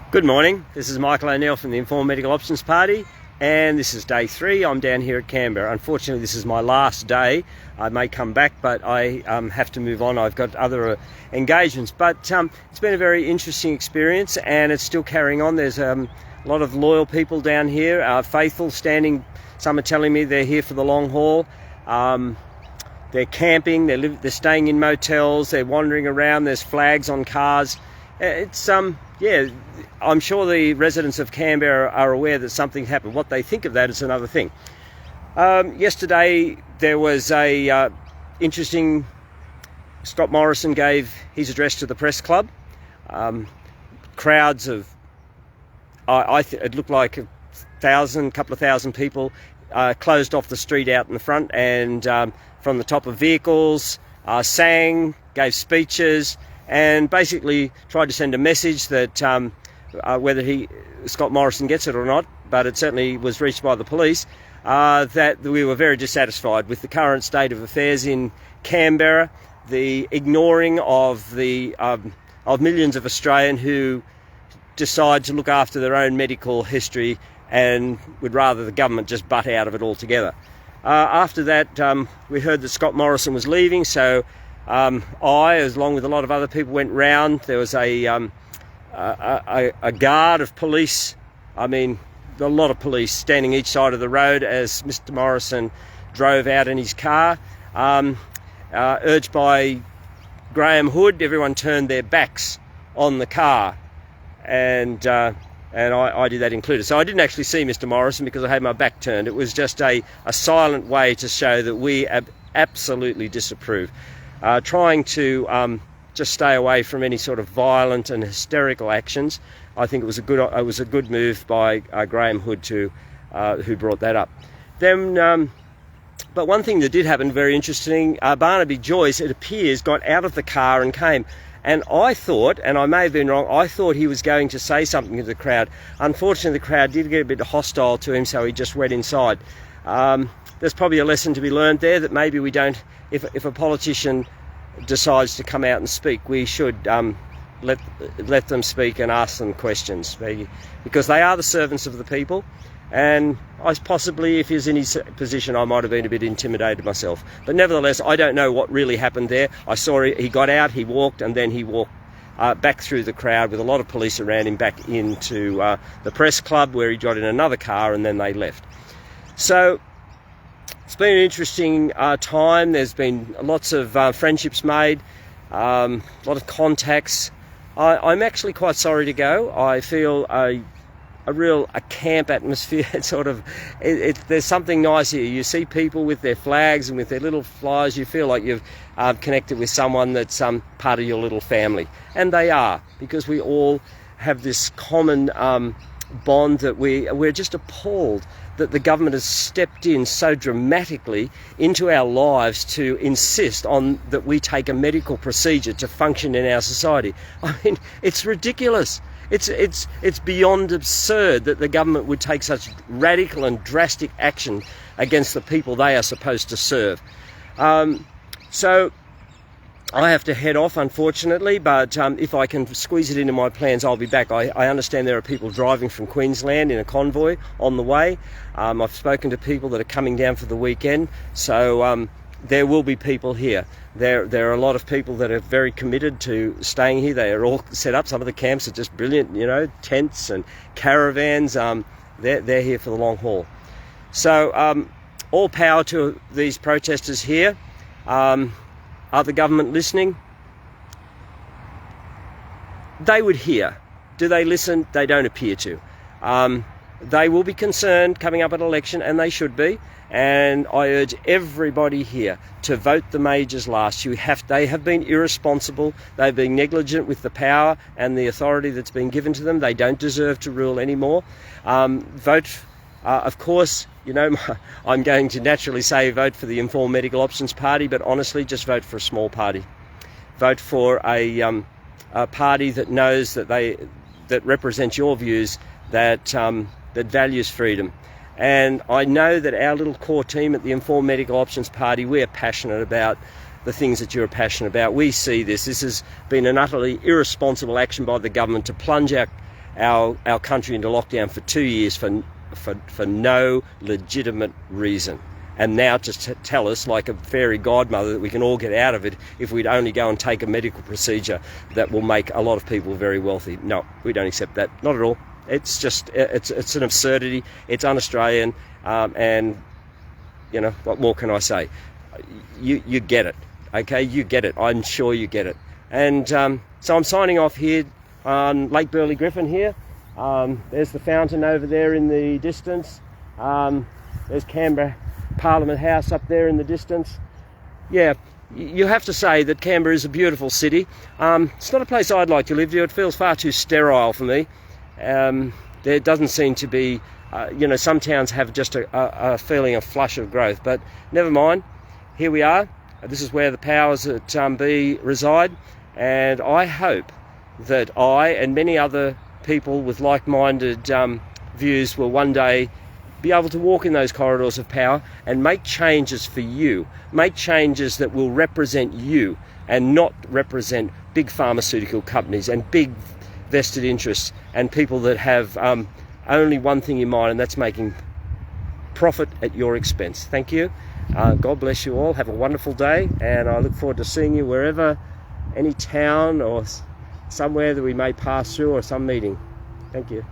Good morning, this is Michael O'Neill from the Informed Medical Options Party, and this is day 3. I'm down here at Canberra. Unfortunately, this is my last day. I may come back, but I have to move on. I've got other engagements, but it's been a very interesting experience, and it's still carrying on. There's a lot of loyal people down here, faithful, standing. Some are telling me they're here for the long haul. They're camping, they're staying in motels, they're wandering around, there's flags on cars. It's yeah, I'm sure the residents of Canberra are aware that something happened. What they think of that is another thing. Yesterday there was a interesting. Scott Morrison gave his address to the press club. Crowds of, it looked like couple of thousand people closed off the street out in the front, and from the top of vehicles, sang, gave speeches, and basically tried to send a message that whether Scott Morrison gets it or not, but it certainly was reached by the police, that we were very dissatisfied with the current state of affairs in Canberra, the ignoring of millions of Australians who decide to look after their own medical history and would rather the government just butt out of it altogether. After that, we heard that Scott Morrison was leaving, so I, along with a lot of other people, went round. There was a guard of police, a lot of police standing each side of the road as Mr. Morrison drove out in his car. Urged by Graham Hood, everyone turned their backs on the car, and I did that included. So I didn't actually see Mr. Morrison because I had my back turned. It was just a silent way to show that we absolutely disapprove. Trying to just stay away from any sort of violent and hysterical actions. I think it was a good move by Graham Hood who brought that up. Then, but one thing that did happen, very interesting, Barnaby Joyce, it appears, got out of the car and came. And I thought, and I may have been wrong, I thought he was going to say something to the crowd. Unfortunately, the crowd did get a bit hostile to him, so he just went inside. There's probably a lesson to be learned there, that maybe we don't, if a politician decides to come out and speak, we should let them speak and ask them questions, because they are the servants of the people. And possibly, if he was in his position, I might have been a bit intimidated myself. But nevertheless, I don't know what really happened there. I saw he got out, he walked, and then he walked back through the crowd with a lot of police around him back into the press club, where he got in another car, and then they left. So it's been an interesting time. There's been lots of friendships made, a lot of contacts. I'm actually quite sorry to go. I feel a camp atmosphere. It's sort of, there's something nice here. You see people with their flags and with their little flyers. You feel like you've connected with someone that's part of your little family. And they are, because we all have this common bond that we're just appalled that the government has stepped in so dramatically into our lives to insist on that we take a medical procedure to function in our society. It's ridiculous. It's beyond absurd that the government would take such radical and drastic action against the people they are supposed to serve. So I have to head off, unfortunately, but if I can squeeze it into my plans, I'll be back. I understand there are people driving from Queensland in a convoy on the way. I've spoken to people that are coming down for the weekend, so there will be people here. There are a lot of people that are very committed to staying here. They are all set up. Some of the camps are just brilliant, tents and caravans. They're here for the long haul. So all power to these protesters here. Are the government listening? They would hear. Do they listen? They don't appear to. They will be concerned coming up at election, and they should be. And I urge everybody here to vote the majors last. They have been irresponsible. They've been negligent with the power and the authority that's been given to them. They don't deserve to rule anymore. Vote. Of course, I'm going to naturally say vote for the Informed Medical Options Party, but honestly, just vote for a small party. Vote for a party that knows that represents your views, that values freedom. And I know that our little core team at the Informed Medical Options Party, we are passionate about the things that you're passionate about. We see this. This has been an utterly irresponsible action by the government to plunge our country into lockdown for 2 years for no legitimate reason. And now to tell us, like a fairy godmother, that we can all get out of it if we'd only go and take a medical procedure that will make a lot of people very wealthy. No, we don't accept that. Not at all. It's just, it's an absurdity. It's un-Australian. And, you know, what more can I say? You get it, okay? You get it. I'm sure you get it. And so I'm signing off here on Lake Burley Griffin here. There's the fountain over there in the distance. There's Canberra Parliament House up there in the distance. Yeah, you have to say that Canberra is a beautiful city. It's not a place I'd like to live to. It feels far too sterile for me. There doesn't seem to be, you know, some towns have just a feeling of flush of growth, but never mind. Here we are. This is where the powers that be reside, and I hope that I and many other people with like-minded views will one day be able to walk in those corridors of power and make changes for you, make changes that will represent you and not represent big pharmaceutical companies and big vested interests and people that have only one thing in mind, and that's making profit at your expense. Thank you. God bless you all. Have a wonderful day, and I look forward to seeing you wherever, any town or somewhere that we may pass through, or some meeting. Thank you.